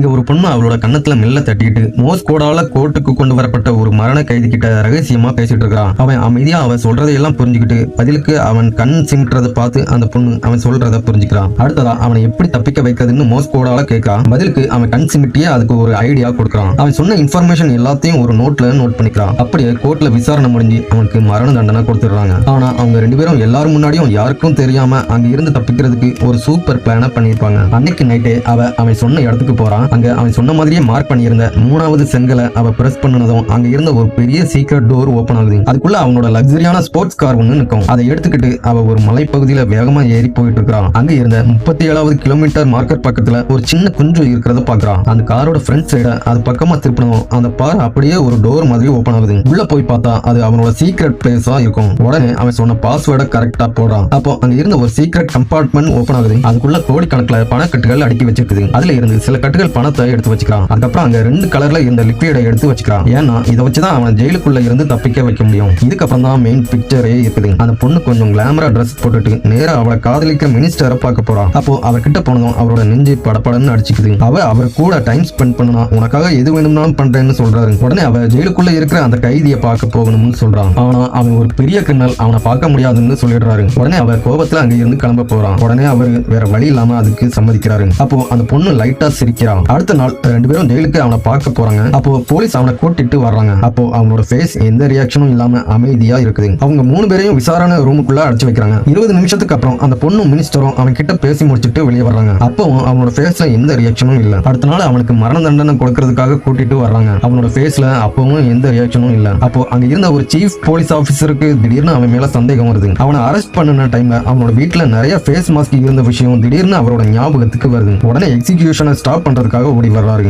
இங்க ஒரு பொண்ணு அவளோட கன்னத்துல மெல்ல தட்டிட்டு மோஸ் கோடால கோர்ட்டுக்கு கொண்டு வரப்பட்ட ஒரு மரண கைதி கிட்ட ரகசியமா பேசிட்டு இருக்கான். அவன் அமைதியா அவன் சொல்றதையெல்லாம் புரிஞ்சுக்கிட்டு பதிலுக்கு அவன் கண் சிமிட்டுறதை பார்த்து அந்த பொண்ணு அவன் சொல்றத புரிஞ்சுக்கிறான். அடுத்ததா அவனை எப்படி தப்பிக்க வைக்கிறதுன்னு மோஸ் கோடால கேட்கறான். பதிலுக்கு அவன் கண் சிமிட்டியே அதுக்கு ஒரு ஐடியா கொடுக்கறான். அவன் சொன்ன இன்ஃபர்மேஷன் எல்லாத்தையும் ஒரு நோட்ல நோட் பண்ணிக்கிறான். அப்படியே கோர்ட்ல விசாரணை முடிஞ்சு அவனுக்கு மரண தண்டனை கொடுத்துடுறாங்க. ஆனா அவங்க ரெண்டு பேரும் எல்லாரும் முன்னாடியும் யாருக்கும் தெரியாம அங்க இருந்து தப்பிக்கிறதுக்கு ஒரு சூப்பர் பிளான பண்ணிருப்பாங்க. அன்னைக்கு நைட்டே அவன் சொன்ன இடத்துக்கு போறான். அங்க அவன் சொன்ன மாதிரியே மார்க் பண்ணியிருந்த 3வது செங்கலை அவ பிரஸ் பண்ணனதும் அங்க இருந்த ஒரு பெரிய சீக்ரெட் டோர் ஓபன் ஆகுது. அதுக்குள்ள அவனோட லக்ஸரியான ஸ்போர்ட்ஸ் கார் ஒண்ணு நிற்கும். அதை எடுத்துக்கிட்டு அவ ஒரு மலைப்பகுதியில வேகமா ஏறி போயிட்டு இருக்கான். அங்க இருந்த 37வது கிலோமீட்டர் மார்க்கெட் பக்கத்துல ஒரு சின்ன குஞ்சு இருக்கிறத பாக்குறான். அந்த காரோட ஃப்ரண்ட் சைட அது பக்கமா திருப்பினதும் அந்த பார் அப்படியே ஒரு டோர் மாதிரி ஓபன் ஆகுது. உள்ள போய் பார்த்தா அது அவனோட சீக்ரெட் பிளேஸா இருக்கும். உடனே அவன் சொன்ன பாஸ்வேர்டை கரெக்டா போடுறான். அப்போ அங்க இருந்த ஒரு சீக்ரெட் கம்பார்ட்மெண்ட் ஓபன் ஆகுது. அதுக்குள்ள கோடிக்கணக்கில் பணக்கட்டுகள் அடுக்கி வச்சிருக்குது. அதுல இருந்து சில கட்டுகள் பணத்தை எடுத்து வச்சுக்கிறான். அதுக்கப்புறம் அங்க 2 கலர்ல இருந்த லிக்விடை எடுத்து வச்சுக்கிறான். ஏன்னா இதை வச்சுதான் அவன் ஜெயிலுக்குள்ள இருந்து தப்பிக்க வைக்க முடியும். இதுக்கப்புறம் தான் மெயின் பிக்சரே இருக்குது. அந்த பொண்ணு கொஞ்சம் கிளாமரா ட்ரெஸ் போட்டுட்டு நேரா அவளை காதலிக்கிற மினிஸ்டரை பார்க்க போறான். அப்போ அவர்கிட்ட போனதும் அவரோட நெஞ்சு படப்படன்னு அடிச்சுக்குது. அவர் கூட டைம் ஸ்பெண்ட் பண்ணா உனக்காக எது வேணும்னாலும் பண்றேன்னு சொல்றாரு. உடனே அவ ஜெயிலுக்குள்ள இருக்கிற அந்த கைதியை பார்க்க போகணும்னு சொல்றான். ஆனா அவன் ஒரு பெரிய கிரிமினல், அவனை பார்க்க முடியாதுன்னு சொல்லிடுறாரு. உடனே அவர் கோபத்துல அங்க இருந்து கிளம்ப போறான். உடனே அவர் வேற வழி இல்லாம அதுக்கு சம்மதிக்கிறாரு. அப்போ அந்த பொண்ணு லைட்டா சிரிக்கிறான். அடுத்த நாள் 2 பேரும் ஜெயிலுக்கு அவனை பார்க்க போறாங்க. அப்போ போலீஸ் அவனை கூட்டிட்டு வர்றாங்க. அப்போ அவனோட ஃபேஸ் எந்த ரியாக்ஷனும் இல்லாம அமைதியா இருக்குது. அவங்க 3 பேரையும் விசாரணை ரூமுக்குள்ள அடைச்சு வைக்கிறாங்க. 20 நிமிஷத்துக்கு அப்புறம் அந்த பொண்ணு மினிஸ்டரும் அவன் கிட்ட பேசி முடிச்சிட்டு வெளியே வர்றாங்க. அப்பவும் அவனோட ஃபேஸ்ல எந்த ரியாக்ஷனும் இல்ல. அடுத்த நாள் அவனுக்கு மரண தண்டனை கொடுக்கறதுக்காக கூட்டிட்டு வர்றாங்க. அவனோட ஃபேஸ்ல அப்பவும் எந்த ரியாக்ஷனும் இல்ல. அப்போ அங்க இருந்த ஒரு சீஃப் போலீஸ் ஆபீசருக்கு திடீர்னு அவன் மேல சந்தேகம் வருது. அவனை அரெஸ்ட் பண்ணன டைம்ல அவனோட வீட்டுல நிறைய ஃபேஸ் மாஸ்க் இருந்த விஷயம் திடீர்னு அவரோட ஞாபகத்துக்கு வருது. உடனே எக்ஸிகியூஷனை ஸ்டாப் பண்றதுக்காக ஓடி வர்றாரு.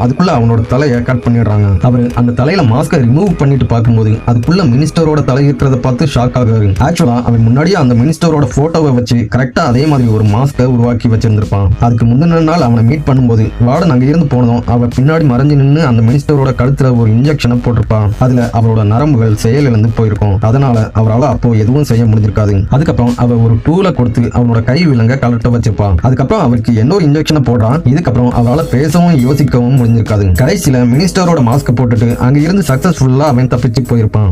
அதுக்குள்ள அவனோட தலையை கட் பண்ணிடுறாங்க. அவர் அந்த தலையில மாஸ்கை ரிமூவ் பண்ணிட்டு பார்க்கும்போது அதுக்குள்ள மினிஸ்டரோட தலை இருக்கிறத பார்த்து ஷாக் ஆகுறாரு. ஆக்சுவலா அவன் முன்னாடியே அந்த மினிஸ்டரோட போட்டோவை வச்சு கரெக்டா அதே மாதிரி ஒரு மாஸ்கை உருவாக்கி வச்சிருந்திருப்பான். அதுக்கு முந்தின நாள் அவனை மீட் பண்ணும்போது வார்டன் அங்க இருந்து போனதும் அவ பின்னாடி மறைஞ்சு நின்று அந்த மினிஸ்டரோட கழுத்துல ஒரு இன்ஜெக்ஷனை போட்டிருப்பான். அதுல அவரோட நரம்புகள் செயலிழந்து போயிருக்கும். அதனால அவரால் அப்போ எதுவும் செய்ய முடிஞ்சிருக்காது. அதுக்கப்புறம் அவ ஒரு டூலை கொடுத்து அவனோட கை விலங்க கலட்ட வச்சிருப்பான். அதுக்கப்புறம் அவருக்கு இன்னொரு இன்ஜெக்ஷனை போடுறான். இதுக்கப்புறம் அவரால் பேசவும் யோசிக்கவும் முடிஞ்சிருக்காது. கடைசியில மினிஸ்டரோட மாஸ்க் போட்டுட்டு அங்க இருந்து சக்சஸ்ஃபுல்லா அவன் தப்பிச்சு போயிருப்பான்.